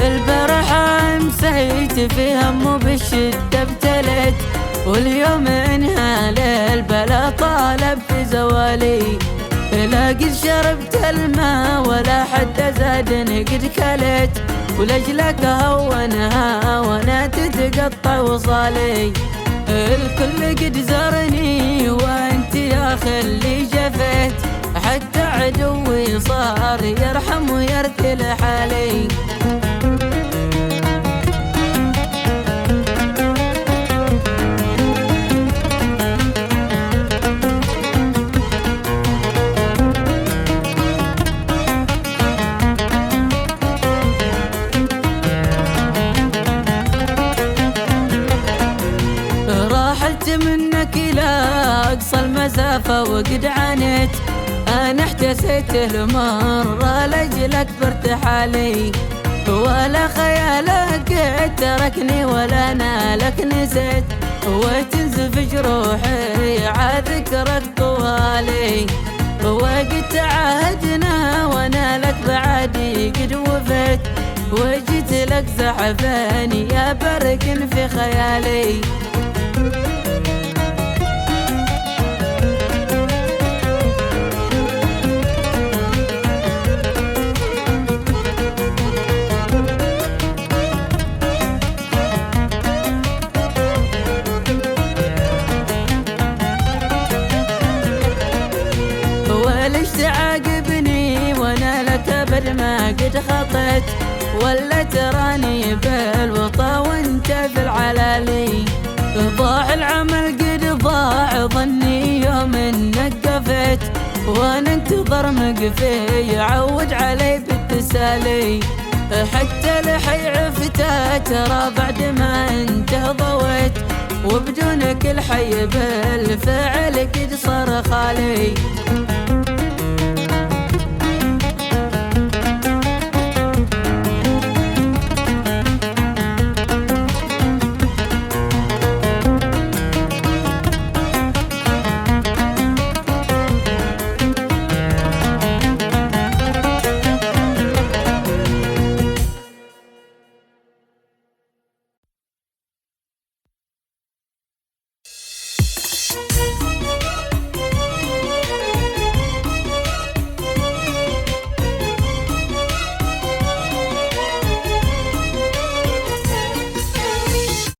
البارحة امسيت في هم وبالشدة ابتليت، واليوم انهال البلا طالب في زوالي. لا قد شربت الماء ولا حتى زادني قد كليت، ولأجلك هونها وانا تتقطع وصالي. الكل قد زارني وانت يا خلي جفيت، حتى عدوي صار يرحم ويرثي لحالي. راحلت منك إلى أقصى المسافة وقد عانيت، أنا احتسيت المرة لأجلك بارتحالي. ولا خيالك قد تركني ولا نالك نسيت، وتنزف جروحي عذكرك طوالي. وقد تعاهدنا وانا لك بعدي قد وفيت، وجيت لك زحفاني يا برق في خيالي. وليش تعاقبني وانا لك ابد ما قد خطيت، ولا تراني بالوطا وانت في العلالي. ضاع العمل قد ضاع ظني يوم انك قفيت، وانا انتظر مقفي يعود علي بالتسالي. حتى لحي عفته ترى بعد ما انت ضويت، وبدونك الحي بالفعل قد صار خالي.